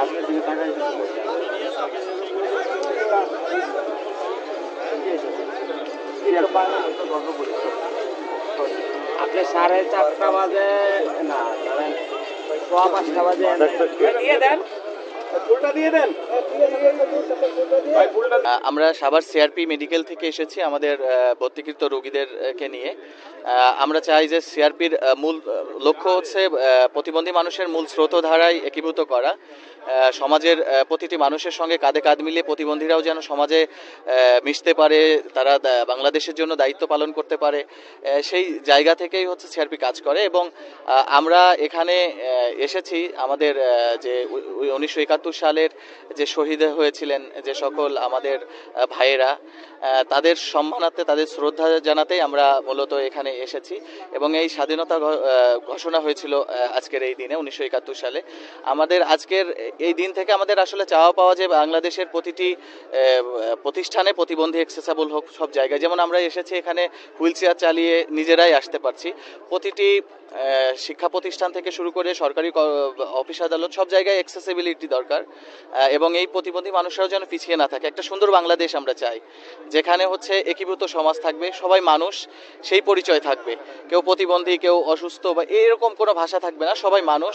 আপনার দিকে তাকাই আপনি 4:30 বাজে না ধরেন 5:15 বাজে দিয়ে দেন, ফুলটা দিয়ে দেন। আমরা সাভার সিআরপি মেডিকেল থেকে এসেছি আমাদের ভর্তিকৃত রোগীদেরকে নিয়ে। আমরা চাই যে সিআরপির মূল লক্ষ্য হচ্ছে প্রতিবন্ধী মানুষের মূল স্রোতধারায় একীভূত করা, সমাজের প্রতিটি মানুষের সঙ্গে কাঁধে কাঁধ মিলিয়ে প্রতিবন্ধীরাও যেন সমাজে মিশতে পারে, তারা বাংলাদেশের জন্য দায়িত্ব পালন করতে পারে, সেই জায়গা থেকেই হচ্ছে সিআরপি কাজ করে। এবং আমরা এখানে এসেছি আমাদের যে 1971 সালের যে শহীদ হয়েছিলেন যে সকল আমাদের ভাইয়েরা, তাদের সম্মানার্থে তাদের শ্রদ্ধা জানাতেই আমরা মূলত এখানে এসেছি। এবং এই স্বাধীনতা ঘোষণা হয়েছিল আজকের এই দিনে 1971 সালে। আমাদের আজকের এই দিন থেকে আমাদের আসলে চাওয়া পাওয়া যে বাংলাদেশের প্রতিটি প্রতিষ্ঠানে প্রতিবন্ধী অ্যাক্সেসেবল হোক সব জায়গায়। যেমন আমরা এসেছি এখানে হুইল চেয়ার চালিয়ে নিজেরাই আসতে পারছি, প্রতিটি শিক্ষা প্রতিষ্ঠান থেকে শুরু করে সরকারি অফিস আদালত সব জায়গায় অ্যাক্সেসিবিলিটি দরকার। এবং এই প্রতিবন্ধী মানুষরাও যেন পিছিয়ে না থাকে। একটা সুন্দর বাংলাদেশ আমরা চাই, যেখানে হচ্ছে একীভূত সমাজ থাকবে, সবাই মানুষ সেই পরিচয় থাকবে, কেউ প্রতিবন্ধী কেউ অসুস্থ বা এরকম কোনো ভাষা থাকবে না, সবাই মানুষ,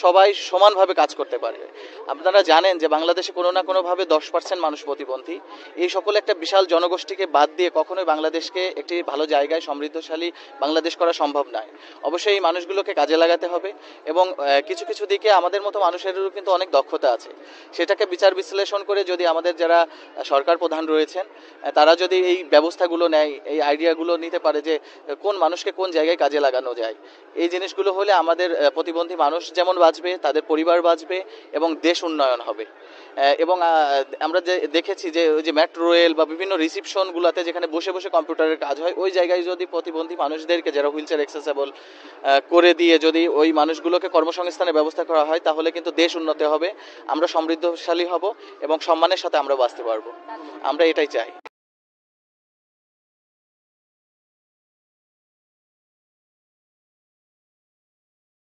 সবাই সমানভাবে কাজ করতে পারবে। আপনারা জানেন যে বাংলাদেশে কোনো না কোনোভাবে 10% মানুষ প্রতিবন্ধী। এই সকল একটা বিশাল জনগোষ্ঠীকে বাদ দিয়ে কখনোই বাংলাদেশকে একটি ভালো জায়গায় সমৃদ্ধশালী বাংলাদেশ করা সম্ভব নয়। অবশ্যই এই মানুষগুলোকে কাজে লাগাতে হবে। এবং কিছু কিছু দিকে আমাদের মতো মানুষেরও কিন্তু অনেক দক্ষতা আছে, সেটাকে বিচার বিশ্লেষণ করে যদি আমাদের যারা সরকার প্রধান রয়েছেন তারা যদি এই ব্যবস্থাগুলো নেয়, এই আইডিয়াগুলো নিতে পারে যে কোন মানুষকে কোন জায়গায় কাজে লাগানো যায়, এই জিনিসগুলো হলে আমাদের প্রতিবন্ধী মানুষ যেমন বাঁচবে, তাদের পরিবার বাঁচবে এবং দেশ উন্নয়ন হবে। এবং আমরা যে দেখেছি যে ওই যে মেট্রো রেল বা বিভিন্ন রিসিপশনগুলোতে যেখানে বসে বসে কম্পিউটারের কাজ হয়, ওই জায়গায় যদি প্রতিবন্ধী মানুষদেরকে যারা হুইল চেয়ার অ্যাক্সেসেবল করে দিয়ে যদি ওই মানুষগুলোকে কর্মসংস্থানের ব্যবস্থা করা হয়, তাহলে কিন্তু দেশ উন্নত হবে, আমরা সমৃদ্ধশালী হব এবং সম্মানের সাথে আমরা বাঁচতে পারবো। আমরা এটাই চাই।